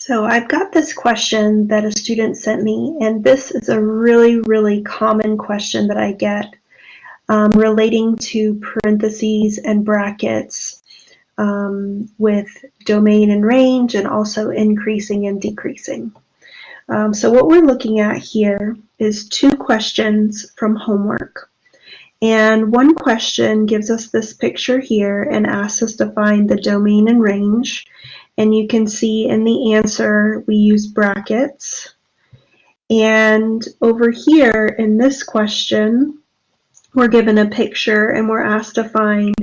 So I've got this question that a student sent me, and this is a really common question that I get relating to parentheses and brackets with domain and range, and also increasing and decreasing. So what we're looking at here is two questions from homework. And one question gives us this picture here and asks us to find the domain and range. And you can see in the answer we use brackets. And over here in this question, we're given a picture and we're asked to find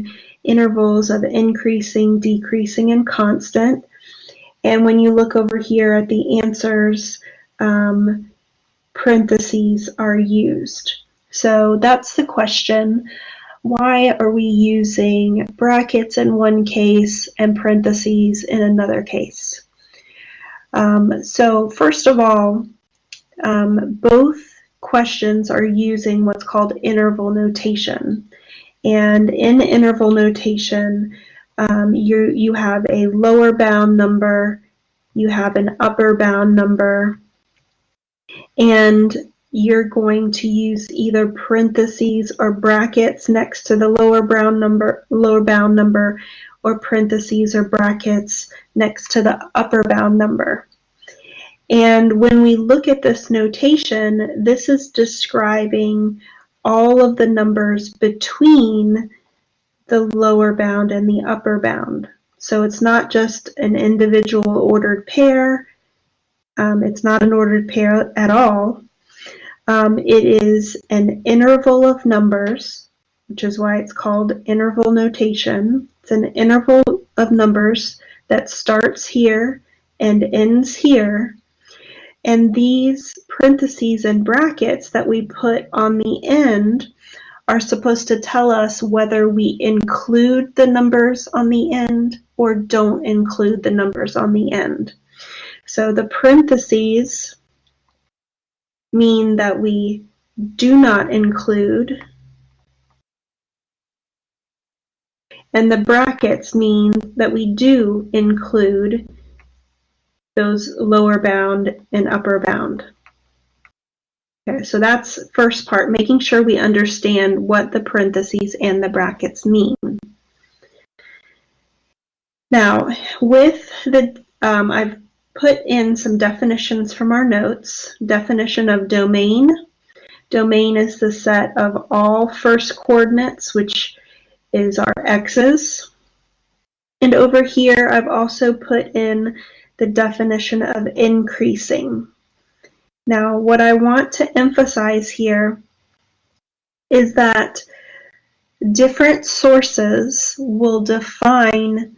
intervals of increasing, decreasing, and constant. And when you look over here at the answers, parentheses are used. So that's the question. Why are we using brackets in one case and parentheses in another case? So first of all, both questions are using what's called interval notation. And in interval notation, you have a lower bound number, you have an upper bound number, and you're going to use either parentheses or brackets next to the lower bound number, or parentheses or brackets next to the upper bound number. And when we look at this notation, this is describing all of the numbers between the lower bound and the upper bound. So it's not just an individual ordered pair. It's not an ordered pair at all. It is an interval of numbers, which is why it's called interval notation. It's an interval of numbers that starts here and ends here. And these parentheses and brackets that we put on the end are supposed to tell us whether we include the numbers on the end or don't include the numbers on the end. So the parentheses mean that we do not include, and the brackets mean that we do include those lower bound and upper bound. Okay, so that's first part, making sure we understand what the parentheses and the brackets mean. Now, with the, I've put in some definitions from our notes. Definition of domain. Domain is the set of all first coordinates, which is our x's. And over here, I've also put in the definition of increasing. Now, what I want to emphasize here is that different sources will define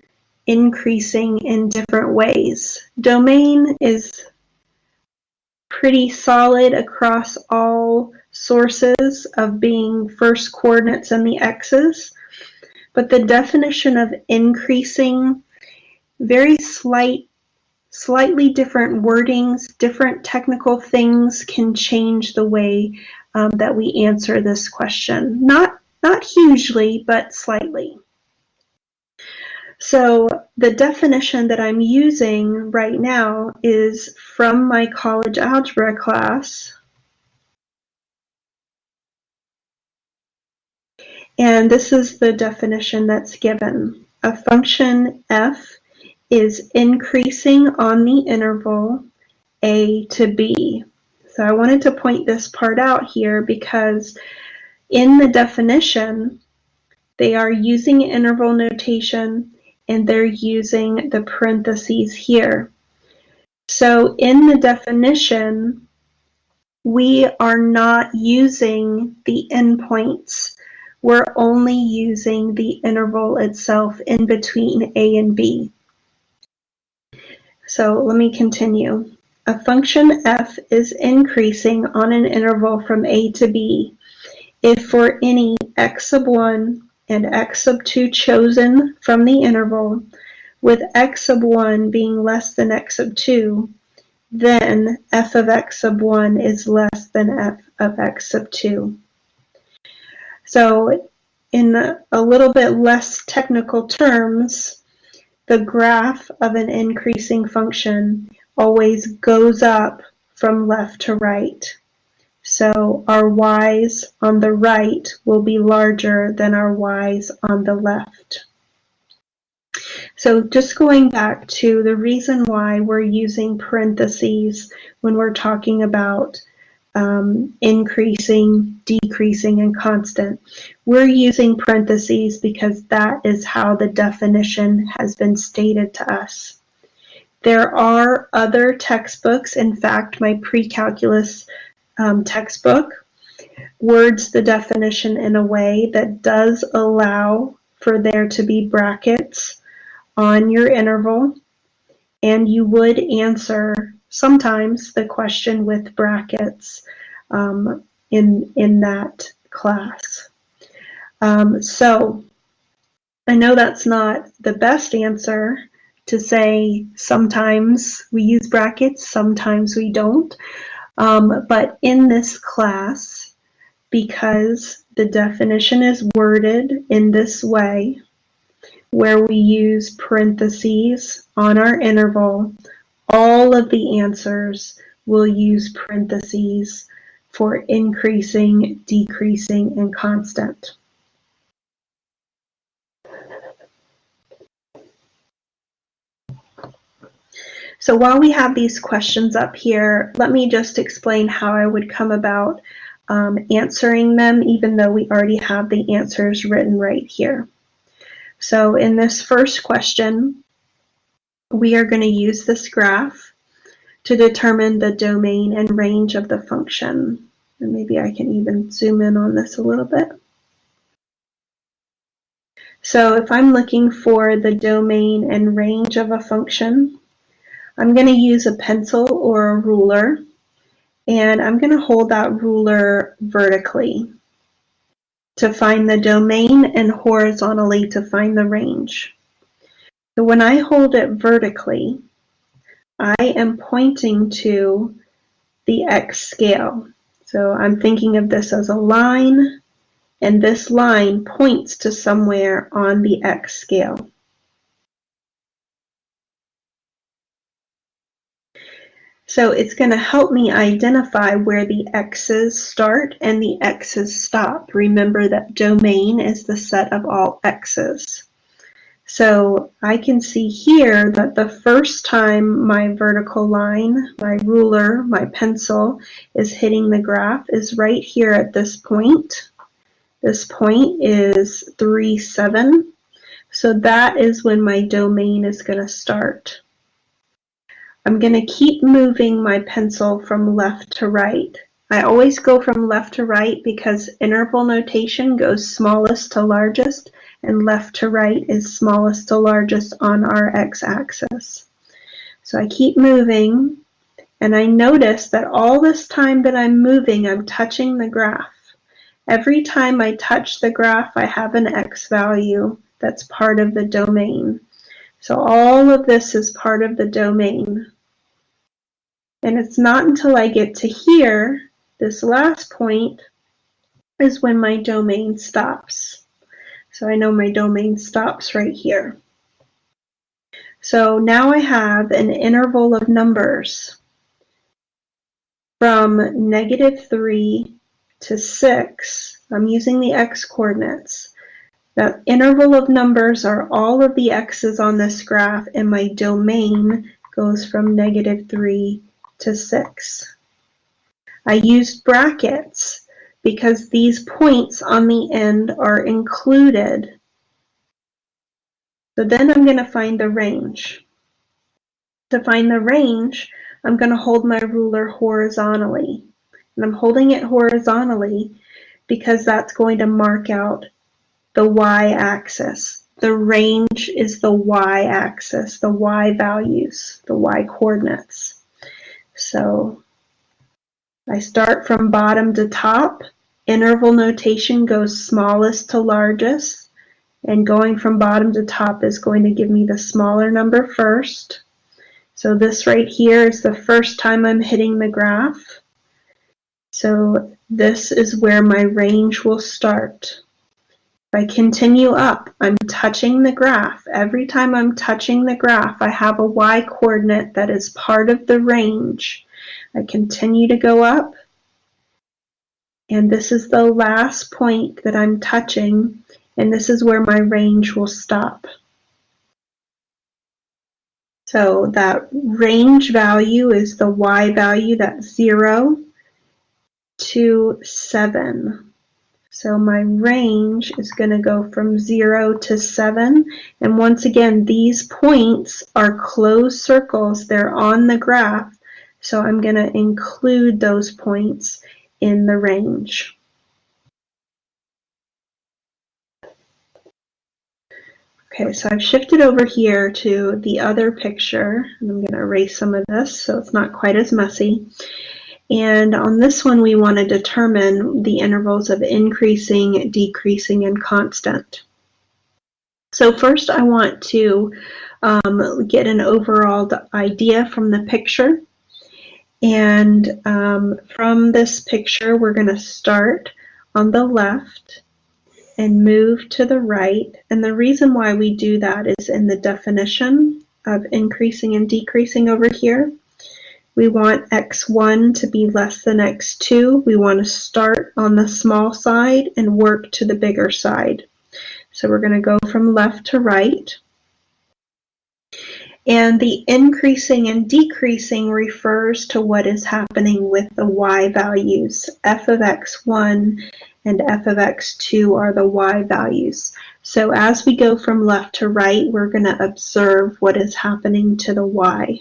increasing in different ways. Domain is pretty solid across all sources of being first coordinates and the x's, but the definition of increasing, very slightly different wordings, different technical things can change the way that we answer this question. Not hugely, but slightly. So the definition that I'm using right now is from my college algebra class. And this is the definition that's given. A function f is increasing on the interval a to b. So I wanted to point this part out here because in the definition, they are using interval notation and they're using the parentheses here. So in the definition, we are not using the endpoints. We're only using the interval itself in between a and b. So let me continue. A function f is increasing on an interval from a to b if for any x sub 1 and x sub 2 chosen from the interval, with x sub 1 being less than x sub 2, then f of x sub 1 is less than f of x sub 2. So in a little bit less technical terms, the graph of an increasing function always goes up from left to right. So our y's on the right will be larger than our y's on the left. So just going back to the reason why we're using parentheses when we're talking about increasing, decreasing, and constant. We're using parentheses because that is how the definition has been stated to us. There are other textbooks. In fact, my pre-calculus textbook words the definition in a way that does allow for there to be brackets on your interval, and you would answer sometimes the question with brackets in that class. So I know that's not the best answer to say sometimes we use brackets, sometimes we don't. But in this class, because the definition is worded in this way, where we use parentheses on our interval, all of the answers will use parentheses for increasing, decreasing, and constant. So while we have these questions up here, let me just explain how I would come about answering them, even though we already have the answers written right here. So in this first question, we are going to use this graph to determine the domain and range of the function. And maybe I can even zoom in on this a little bit. So if I'm looking for the domain and range of a function, I'm going to use a pencil or a ruler, and I'm going to hold that ruler vertically to find the domain and horizontally to find the range. So when I hold it vertically, I am pointing to the x scale. So I'm thinking of this as a line, and this line points to somewhere on the x scale. So it's going to help me identify where the x's start and the x's stop. Remember that domain is the set of all x's. So I can see here that the first time my vertical line, my ruler, my pencil is hitting the graph is right here at this point. This point is 3, 7. So that is when my domain is going to start. I'm going to keep moving my pencil from left to right. I always go from left to right because interval notation goes smallest to largest, and left to right is smallest to largest on our x-axis. So I keep moving, and I notice that all this time that I'm moving, I'm touching the graph. Every time I touch the graph, I have an x value that's part of the domain. So all of this is part of the domain. And it's not until I get to here, this last point, is when my domain stops. So I know my domain stops right here. So now I have an interval of numbers from -3 to 6. I'm using the x coordinates. The interval of numbers are all of the x's on this graph, and my domain goes from -3 to 6. I used brackets because these points on the end are included. So then I'm going to find the range. To find the range, I'm going to hold my ruler horizontally. And I'm holding it horizontally because that's going to mark out the y-axis. The range is the y-axis, the y values, the y coordinates. So I start from bottom to top. Interval notation goes smallest to largest, and going from bottom to top is going to give me the smaller number first. So this right here is the first time I'm hitting the graph. So this is where my range will start. If I continue up, I'm touching the graph. Every time I'm touching the graph, I have a y-coordinate that is part of the range. I continue to go up, and this is the last point that I'm touching, and this is where my range will stop. So that range value is the y value, that's 0 to 7. So my range is going to go from 0 to 7. And once again, these points are closed circles. They're on the graph. So I'm going to include those points in the range. Okay, so I've shifted over here to the other picture. And I'm going to erase some of this so it's not quite as messy. And on this one, we want to determine the intervals of increasing, decreasing, and constant. So first I want to get an overall idea from the picture. And from this picture, we're going to start on the left and move to the right. And the reason why we do that is in the definition of increasing and decreasing over here. We want x1 to be less than x2. We want to start on the small side and work to the bigger side. So we're going to go from left to right. And the increasing and decreasing refers to what is happening with the y values. F of x1 and f of x2 are the y values. So as we go from left to right, we're going to observe what is happening to the y.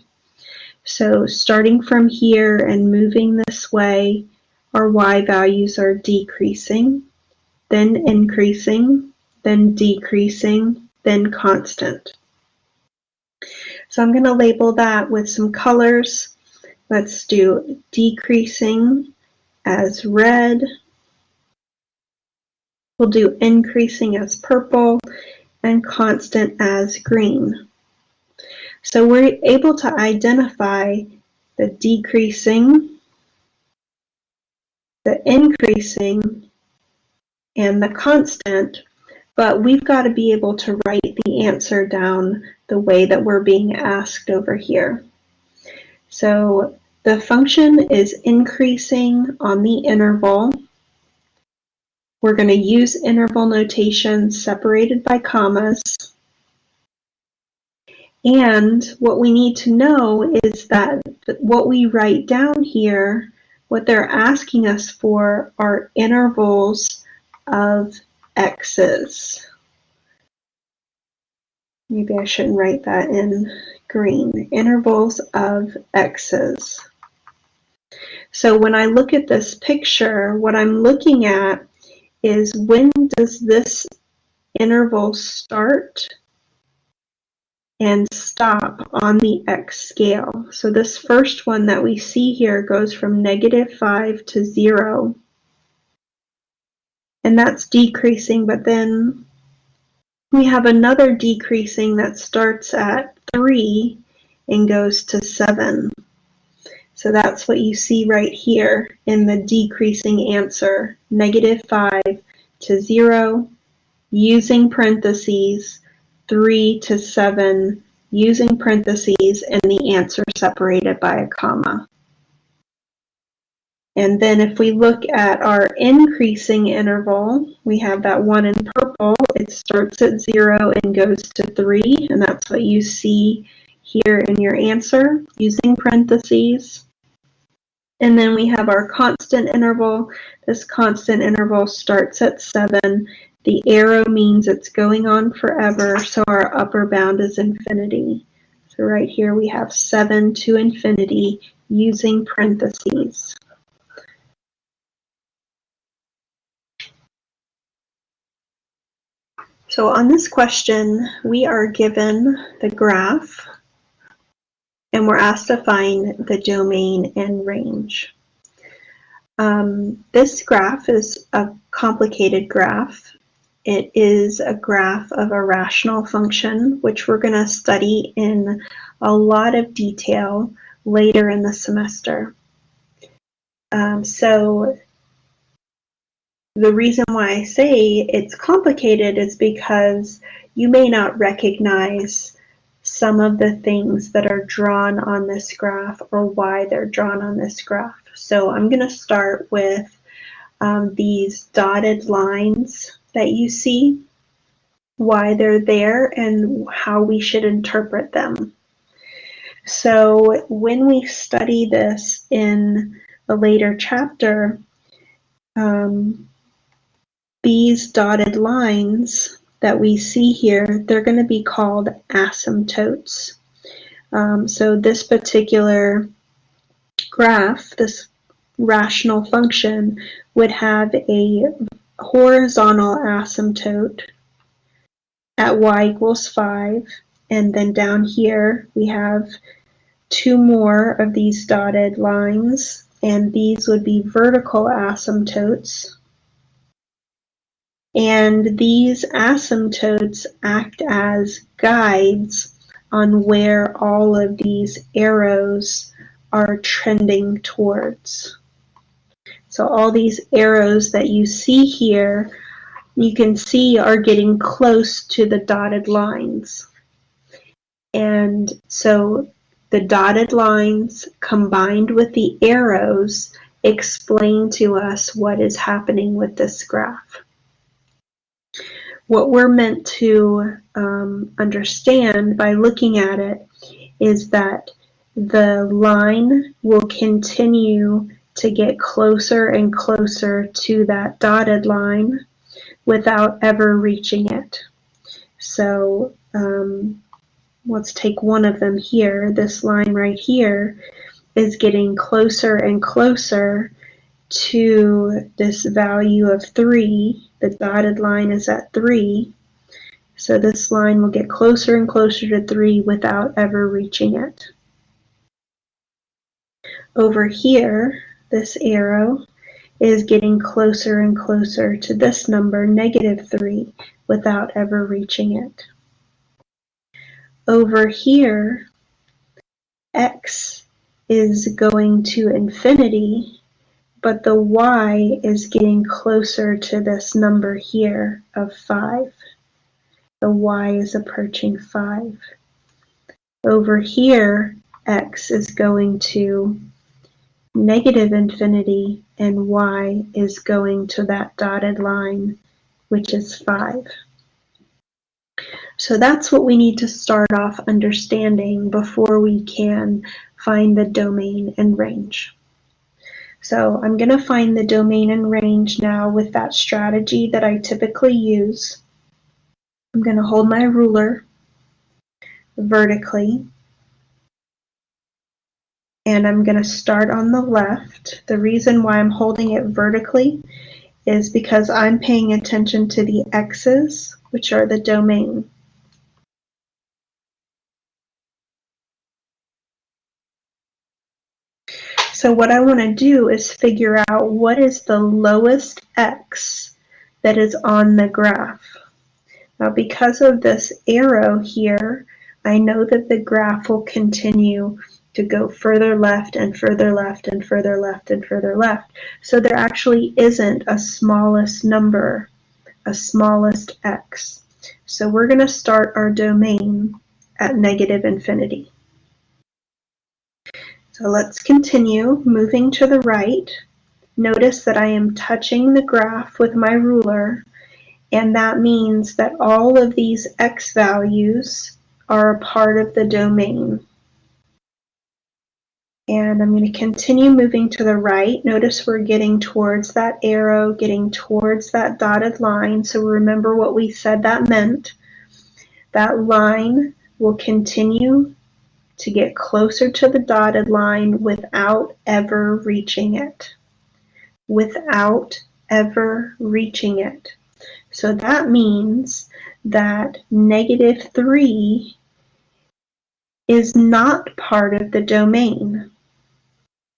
So starting from here and moving this way, our y values are decreasing, then increasing, then decreasing, then constant. So I'm going to label that with some colors. Let's do decreasing as red. We'll do increasing as purple and constant as green. So we're able to identify the decreasing, the increasing, and the constant, but we've got to be able to write the answer down the way that we're being asked over here. So the function is increasing on the interval. We're going to use interval notation separated by commas. And what we need to know is that what we write down here, what they're asking us for are intervals of x's. Maybe I shouldn't write that in green. Intervals of x's. So when I look at this picture, what I'm looking at is when does this interval start and stop on the x scale. So this first one that we see here goes from -5 to 0. And that's decreasing, but then we have another decreasing that starts at 3 and goes to 7. So that's what you see right here in the decreasing answer, -5 to 0, using parentheses, 3 to 7, using parentheses, and the answer separated by a comma. And then if we look at our increasing interval, we have that one in purple. It starts at 0 and goes to 3, and that's what you see here in your answer, using parentheses. And then we have our constant interval. This constant interval starts at 7. The arrow means it's going on forever, so our upper bound is infinity. So right here we have 7 to infinity using parentheses. So on this question, we are given the graph, and we're asked to find the domain and range. This graph is a complicated graph. It is a graph of a rational function, which we're going to study in a lot of detail later in the semester. So The reason why I say it's complicated is because you may not recognize some of the things that are drawn on this graph or why they're drawn on this graph. So I'm going to start with these dotted lines that you see, why they're there, and how we should interpret them. So when we study this in a later chapter, these dotted lines that we see here, they're going to be called asymptotes. So this particular graph, this rational function, would have a horizontal asymptote at y equals 5, and then down here we have two more of these dotted lines, and these would be vertical asymptotes. And these asymptotes act as guides on where all of these arrows are trending towards. So all these arrows that you see here, you can see are getting close to the dotted lines. And so the dotted lines combined with the arrows explain to us what is happening with this graph. What we're meant to understand by looking at it is that the line will continue to get closer and closer to that dotted line without ever reaching it. So let's take one of them here. This line right here is getting closer and closer to this value of 3. The dotted line is at 3. So this line will get closer and closer to 3 without ever reaching it. Over here, this arrow is getting closer and closer to this number, -3, without ever reaching it. Over here, x is going to infinity, but the y is getting closer to this number here of 5. The y is approaching 5. Over here, x is going to -infinity, and y is going to that dotted line, which is 5. So that's what we need to start off understanding before we can find the domain and range. So I'm going to find the domain and range now with that strategy that I typically use. I'm going to hold my ruler vertically, and I'm going to start on the left. The reason why I'm holding it vertically is because I'm paying attention to the x's, which are the domain. So what I want to do is figure out what is the lowest x that is on the graph. Now, because of this arrow here, I know that the graph will continue to go further left and further left and further left and further left. So there actually isn't a smallest number, a smallest x. So we're going to start our domain at -infinity. So let's continue moving to the right. Notice that I am touching the graph with my ruler, and that means that all of these x values are a part of the domain. And I'm going to continue moving to the right. Notice we're getting towards that arrow, getting towards that dotted line. So remember what we said that meant. That line will continue to get closer to the dotted line without ever reaching it. Without ever reaching it. So that means that -3 is not part of the domain.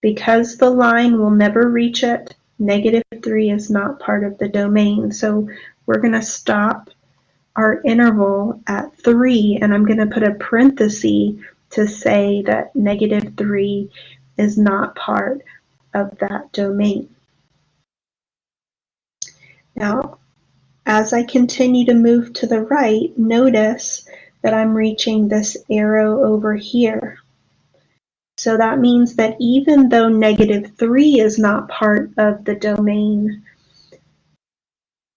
Because the line will never reach it, -3 is not part of the domain. So we're going to stop our interval at 3, and I'm going to put a parenthesis to say that -3 is not part of that domain. Now, as I continue to move to the right, notice that I'm reaching this arrow over here. So that means that even though -3 is not part of the domain,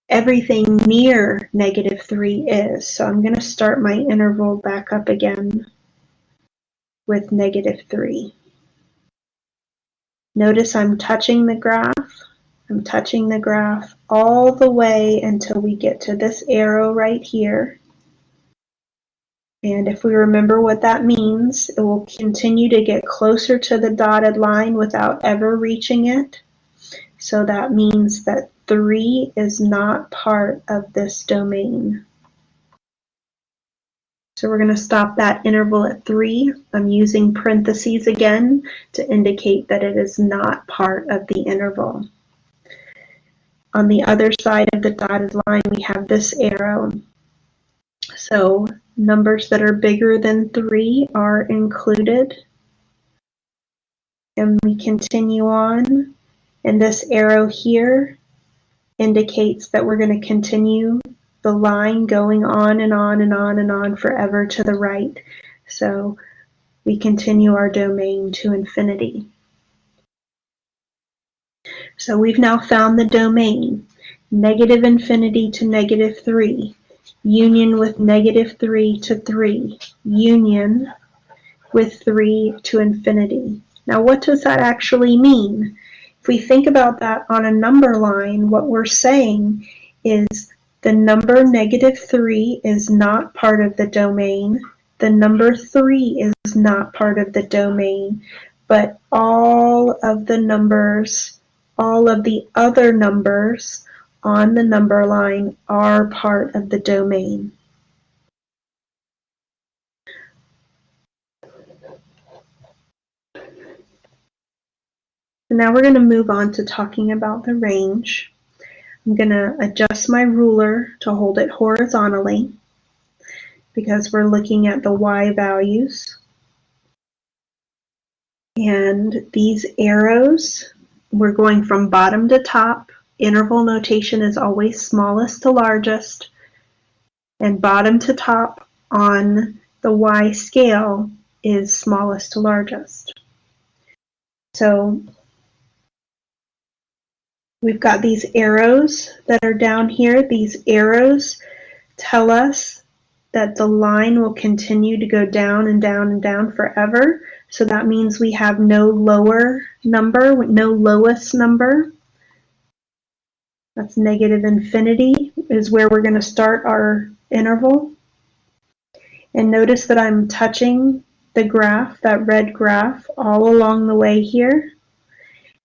everything near -3 is. So I'm going to start my interval back up again with -3. Notice I'm touching the graph. I'm touching the graph all the way until we get to this arrow right here. And if we remember what that means, it will continue to get closer to the dotted line without ever reaching it. So that means that 3 is not part of this domain. So we're going to stop that interval at 3. I'm using parentheses again to indicate that it is not part of the interval. On the other side of the dotted line, we have this arrow. So numbers that are bigger than 3 are included. And we continue on. And this arrow here indicates that we're going to continue the line going on and on and on and on forever to the right. So we continue our domain to infinity. So we've now found the domain, -infinity to -3, union with -3 to 3, union with 3 to infinity. Now what does that actually mean? If we think about that on a number line, what we're saying is the number -3 is not part of the domain. The number 3 is not part of the domain, but all of the numbers, all of the other numbers on the number line are part of the domain. So now we're going to move on to talking about the range. I'm going to adjust my ruler to hold it horizontally because we're looking at the y values. And these arrows, we're going from bottom to top. Interval notation is always smallest to largest. And bottom to top on the y scale is smallest to largest. So we've got these arrows that are down here. These arrows tell us that the line will continue to go down and down and down forever. So that means we have no lower number, no lowest number. That's -infinity is where we're going to start our interval. And notice that I'm touching the graph, that red graph, all along the way here.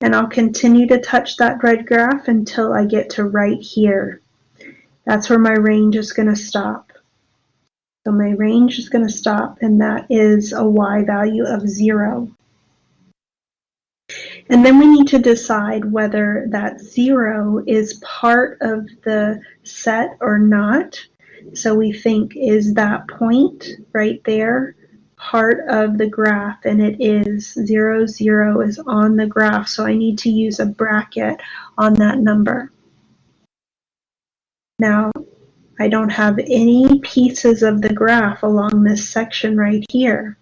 And I'll continue to touch that red graph until I get to right here. That's where my range is going to stop. So my range is going to stop, and that is a y value of 0. And then we need to decide whether that 0 is part of the set or not. So we think, is that point right there part of the graph? And it is. 0, 0 is on the graph, so I need to use a bracket on that number. Now, I don't have any pieces of the graph along this section right here.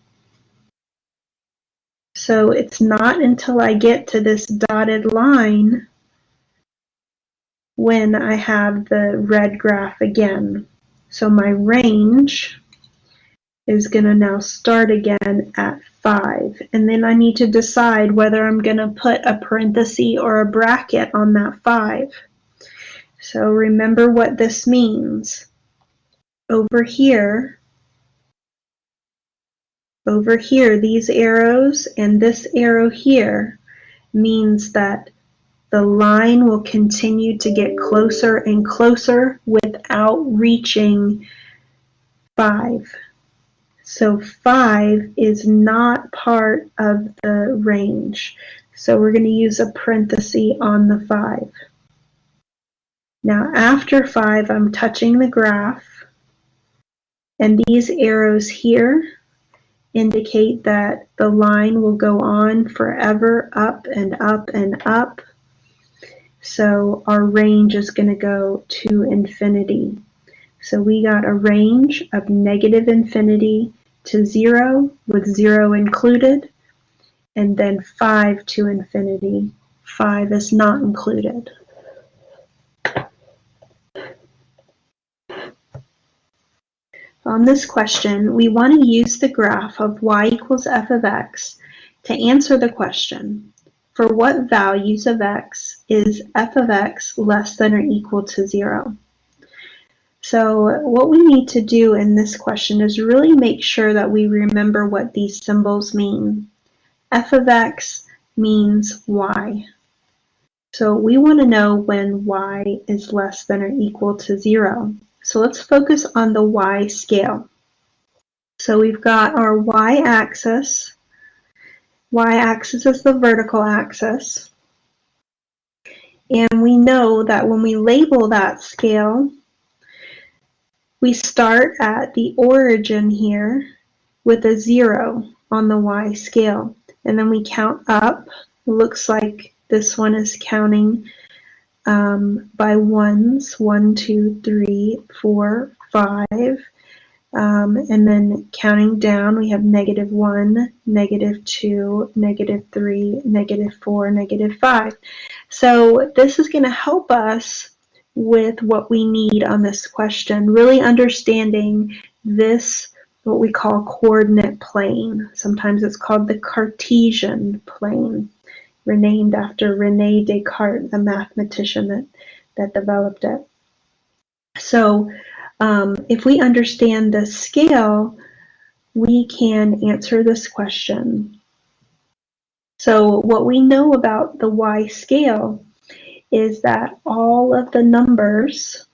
So it's not until I get to this dotted line when I have the red graph again. So my range is going to now start again at 5. And then I need to decide whether I'm going to put a parenthesis or a bracket on that 5. So remember what this means. Over here, these arrows and this arrow here means that the line will continue to get closer and closer without reaching 5. So 5 is not part of the range. So we're going to use a parenthesis on the 5. Now after 5, I'm touching the graph, and these arrows here indicate that the line will go on forever up and up and up. So our range is going to go to infinity. So we got a range of negative infinity to 0 with 0 included, and then 5 to infinity. 5 is not included. On this question, we want to use the graph of y equals f of x to answer the question, for what values of x is f of x less than or equal to 0? So what we need to do in this question is really make sure that we remember what these symbols mean. F of x means y. So we want to know when y is less than or equal to 0. So let's focus on the y scale. So we've got our y-axis. Y-axis is the vertical axis. And we know that when we label that scale, we start at the origin here with a 0 on the y scale. And then we count up. It looks like this one is counting by ones, 1, 2, 3, 4, 5. And then counting down, we have -1, -2, -3, -4, -5. So this is going to help us with what we need on this question, really understanding this, what we call coordinate plane. Sometimes it's called the Cartesian plane, named after René Descartes, the mathematician that developed it. So if we understand the scale, we can answer this question. So what we know about the y scale is that all of the numbers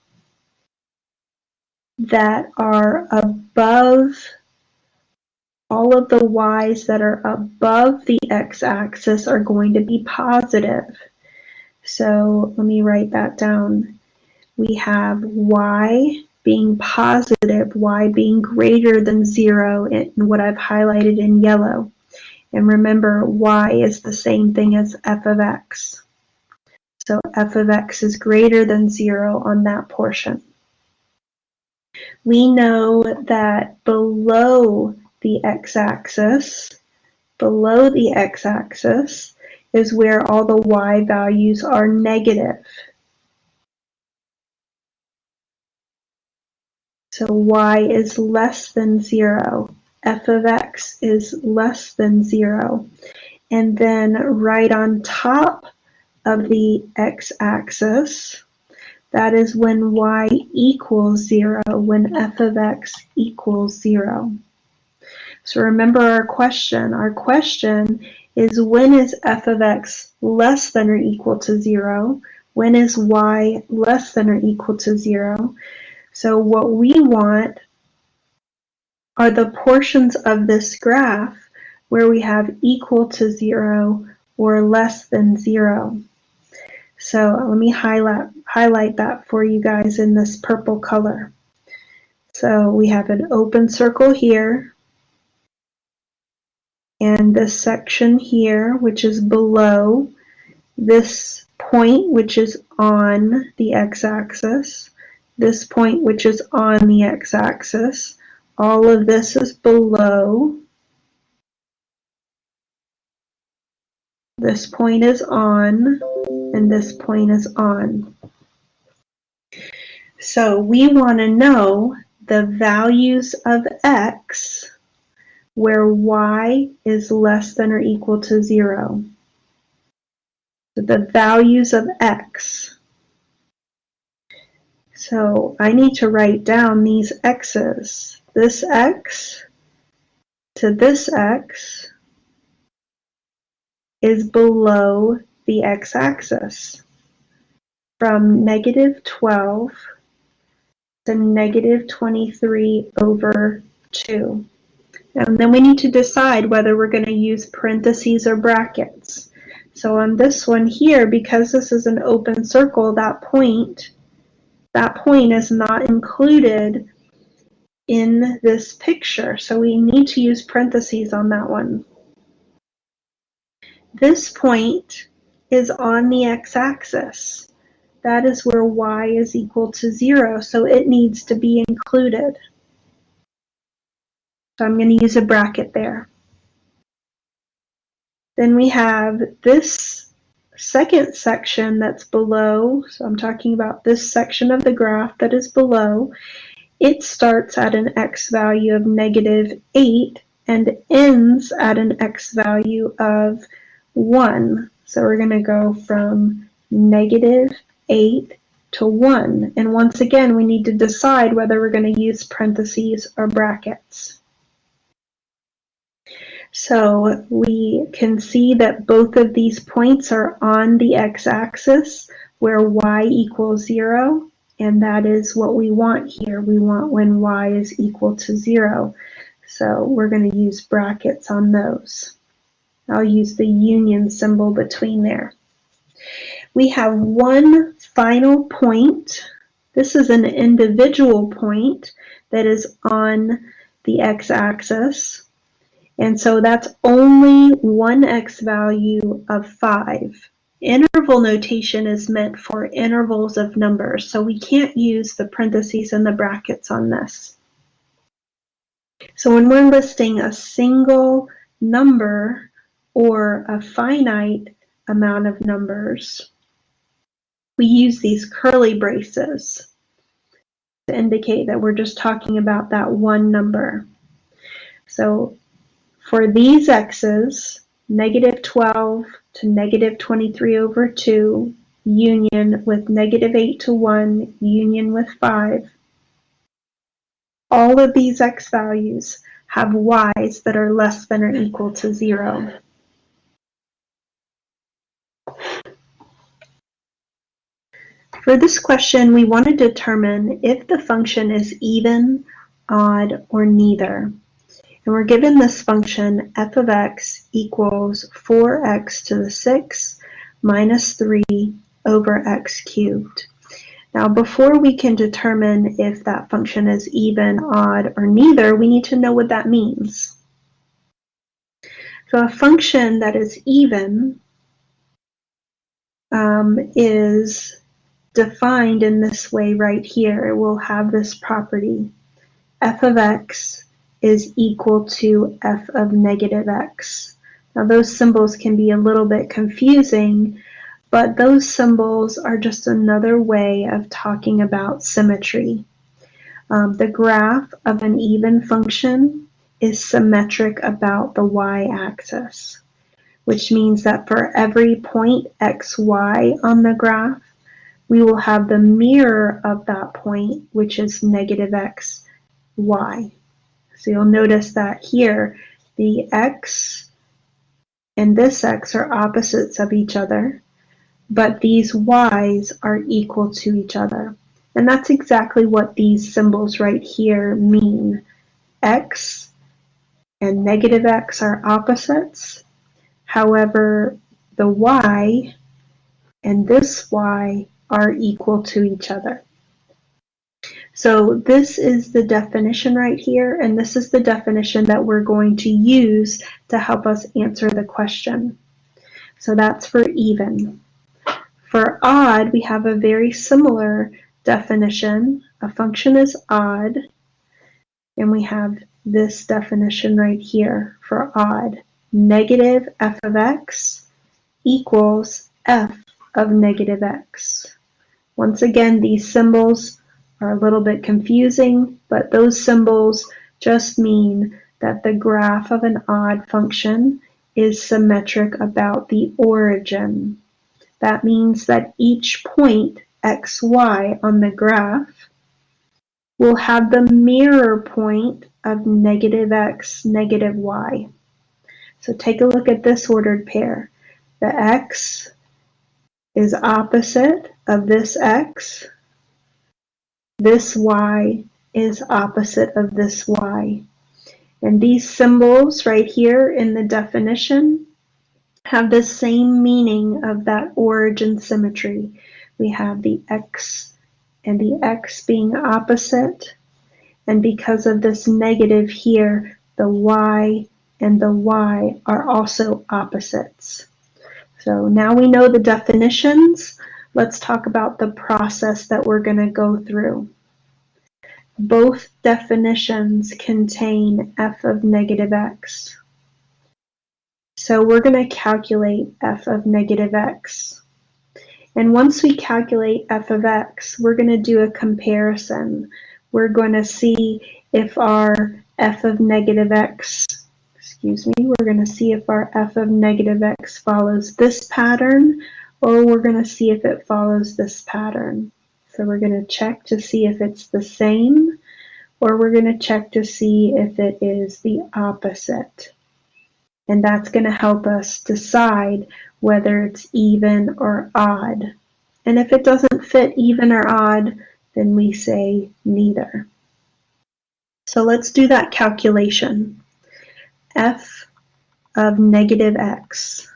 that are above, all of the y's that are above the x-axis are going to be positive. So let me write that down. We have y being positive, y being greater than 0 in what I've highlighted in yellow. And remember, y is the same thing as f of x. So f of x is greater than 0 on that portion. We know that below the x-axis is where all the y values are negative. So y is less than 0. F of x is less than 0. And then right on top of the x-axis, that is when y equals 0, when f of x equals 0. So remember our question. Our question is, when is f of x less than or equal to 0? When is y less than or equal to 0? So what we want are the portions of this graph where we have equal to 0 or less than 0. So let me highlight that for you guys in this purple color. So we have an open circle here, and this section here, which is below this point, which is on the x-axis, this point, which is on the x-axis. All of this is below. This point is on, and this point is on. So we want to know the values of x where y is less than or equal to 0. So the values of x. So I need to write down these x's. This x to this x is below the x-axis, from -12 to -23/2. And then we need to decide whether we're going to use parentheses or brackets. So on this one here, because this is an open circle, that point is not included in this picture. So we need to use parentheses on that one. This point is on the x-axis. That is where y is equal to 0, so it needs to be included. So I'm going to use a bracket there. Then we have this second section that's below, so I'm talking about this section of the graph that is below. It starts at an x value of -8 and ends at an x value of 1. So we're going to go from -8 to 1. And once again, we need to decide whether we're going to use parentheses or brackets. So we can see that both of these points are on the x-axis where y equals 0, and that is what we want here. We want when y is equal to 0. So we're going to use brackets on those. I'll use the union symbol between there. We have one final point. This is an individual point that is on the x-axis. And so that's only one x value of 5. Interval notation is meant for intervals of numbers, so we can't use the parentheses and the brackets on this. So when we're listing a single number or a finite amount of numbers, we use these curly braces to indicate that we're just talking about that one number. So for these x's, -12 to -23/2, union with -8 to 1, union with 5, all of these x values have y's that are less than or equal to 0. For this question, we want to determine if the function is even, odd, or neither. And we're given this function f of x equals 4x to the 6 minus 3 over x cubed. Now before we can determine if that function is even, odd, or neither, we need to know what that means. So a function that is even is defined in this way right here. It will have this property. F of x is equal to f of -x. Now those symbols can be a little bit confusing, but those symbols are just another way of talking about symmetry. The graph of an even function is symmetric about the y-axis, which means that for every point xy on the graph, we will have the mirror of that point, which is -xy. So you'll notice that here, the x and this x are opposites of each other, but these y's are equal to each other. And that's exactly what these symbols right here mean. X and -x are opposites. However, the y and this y are equal to each other. So this is the definition right here, and this is the definition that we're going to use to help us answer the question. So that's for even. For odd, we have a very similar definition. A function is odd, and we have this definition right here for odd. Negative f of x equals f of -x. Once again, these symbols are a little bit confusing, but those symbols just mean that the graph of an odd function is symmetric about the origin. That means that each point xy on the graph will have the mirror point of -x, -y. So take a look at this ordered pair. The x is opposite of this x. This y is opposite of this y. And these symbols right here in the definition have the same meaning of that origin symmetry. We have the x and the x being opposite, and because of this negative here, the y and the y are also opposites. So now we know the definitions. Let's talk about the process that we're going to go through. Both definitions contain f of negative x. So we're going to calculate f of negative x. And once we calculate f of x, we're going to do a comparison. We're going to see if our f of negative x, we're going to see if our f of negative x follows this pattern, or we're going to see if it follows this pattern. So we're going to check to see if it's the same, or we're going to check to see if it is the opposite. And that's going to help us decide whether it's even or odd. And if it doesn't fit even or odd, then we say neither. So let's do that calculation. F of negative x.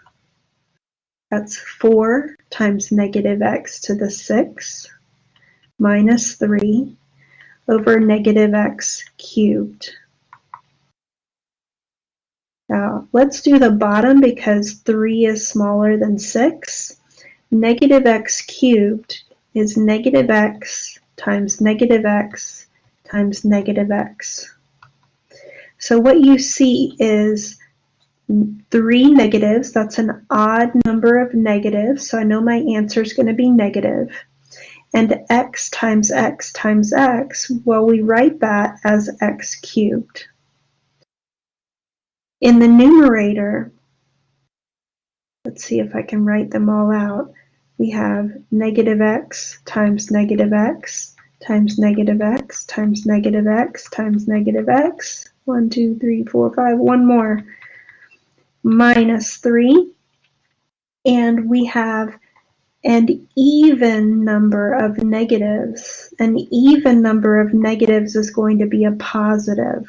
That's 4 times negative x to the 6 minus 3 over negative x cubed. Now, let's do the bottom because 3 is smaller than 6. Negative x cubed is negative x times negative x times negative x. So what you see is 3 negatives. That's an odd number of negatives, so I know my answer is going to be negative. And x times x times x, well, we write that as x cubed. In the numerator, let's see if I can write them all out. We have negative x times negative x times negative x times negative x times negative x. 1, 2, 3, 4, 5, one more. Minus 3. And we have an even number of negatives. An even number of negatives is going to be a positive.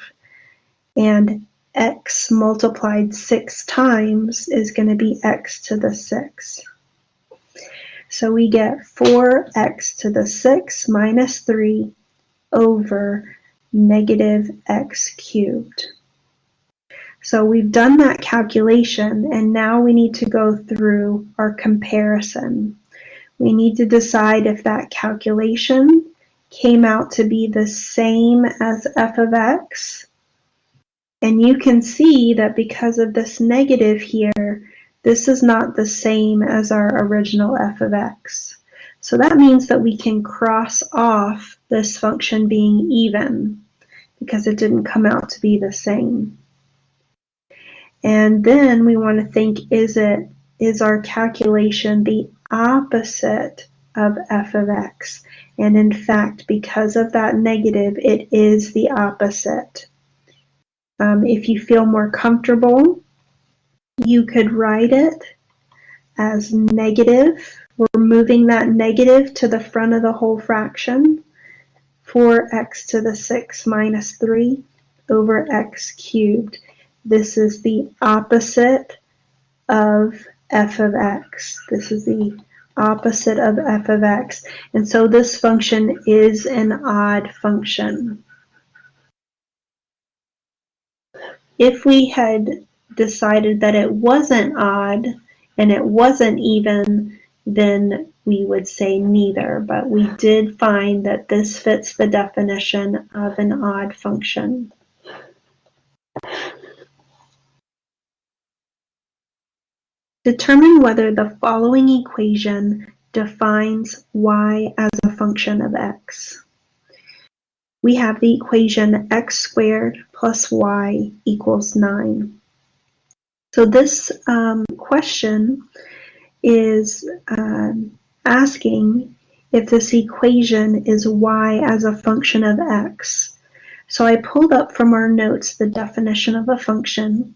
And x multiplied 6 times is going to be x to the 6. So we get 4x to the 6 minus 3 over negative x cubed. So we've done that calculation, and now we need to go through our comparison. We need to decide if that calculation came out to be the same as f of x. And you can see that because of this negative here, this is not the same as our original f of x. So that means that we can cross off this function being even because it didn't come out to be the same. And then we want to think, is our calculation the opposite of f of x? And in fact, because of that negative, it is the opposite. If you feel more comfortable, you could write it as negative. We're moving that negative to the front of the whole fraction. 4x to the 6 minus 3 over x cubed. This is the opposite of f of x. This is the opposite of f of x. And so this function is an odd function. If we had decided that it wasn't odd and it wasn't even, then we would say neither. But we did find that this fits the definition of an odd function. Determine whether the following equation defines y as a function of x. We have the equation x squared plus y equals 9. So this question is asking if this equation is y as a function of x. So I pulled up from our notes the definition of a function.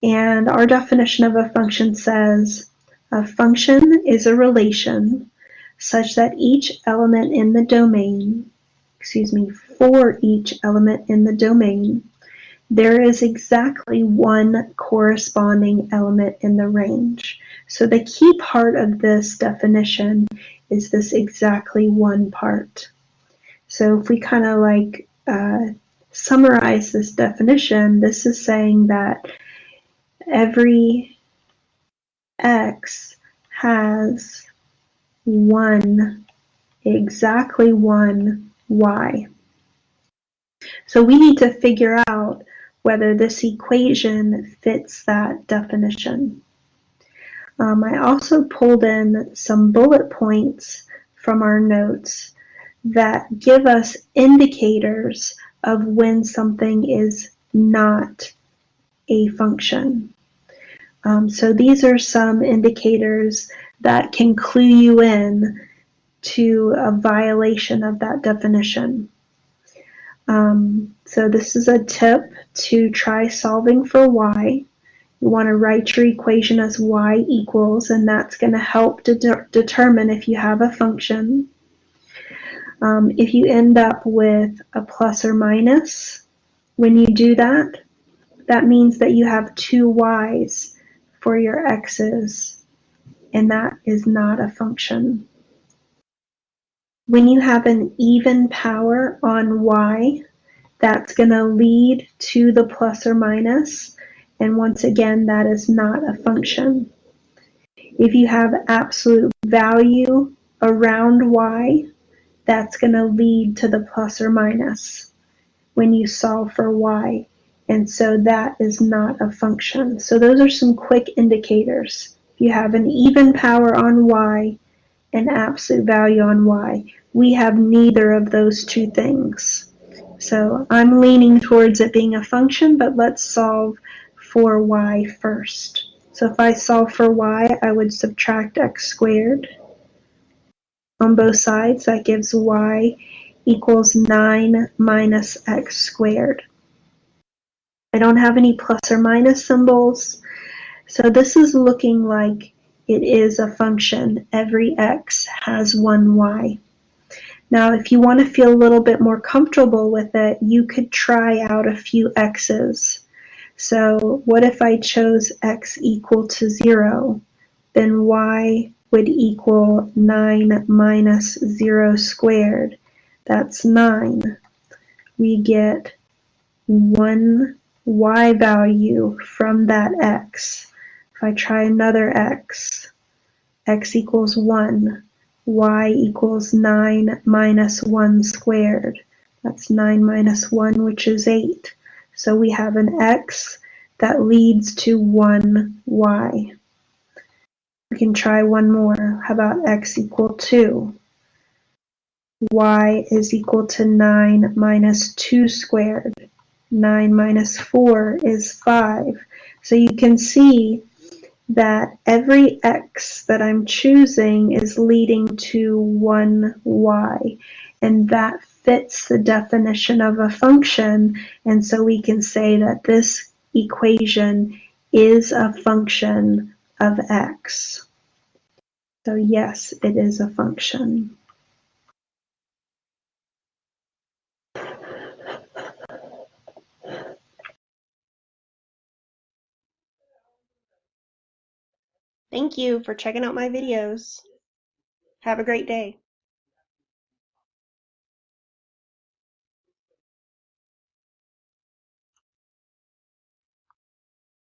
And our definition of a function says, a function is a relation such that each element in the domain, for each element in the domain, there is exactly one corresponding element in the range. So the key part of this definition is this exactly one part. So if we kind of like summarize this definition, this is saying that every x has exactly one y. So we need to figure out whether this equation fits that definition. I also pulled in some bullet points from our notes that give us indicators of when something is not a function. So these are some indicators that can clue you in to a violation of that definition. So this is a tip to try solving for y. You want to write your equation as y equals, and that's going to help to determine if you have a function. If you end up with a plus or minus, when you do that, that means that you have two y's for your x's, and that is not a function. When you have an even power on y, that's going to lead to the plus or minus, and once again, that is not a function. If you have absolute value around y, that's going to lead to the plus or minus when you solve for y, and so that is not a function. So those are some quick indicators. If you have an even power on y and absolute value on y, we have neither of those two things. So I'm leaning towards it being a function, but let's solve for y first. So if I solve for y, I would subtract x squared on both sides. That gives y equals 9 minus x squared. I don't have any plus or minus symbols, so this is looking like it is a function. Every x has one y. Now, if you want to feel a little bit more comfortable with it, you could try out a few x's. So what if I chose x equal to 0? Then y would equal 9 minus 0 squared. That's 9. We get 1 y value from that x. If I try another x equals 1. Y equals 9 minus 1 squared. That's 9 minus 1, which is 8. So we have an x that leads to 1 y. We can try one more. How about x equal 2? Y is equal to 9 minus 2 squared. 9 minus 4 is 5. So you can see that every x that I'm choosing is leading to one y, and that fits the definition of a function, and so we can say that this equation is a function of x. So yes, it is a function. Thank you for checking out my videos. Have a great day.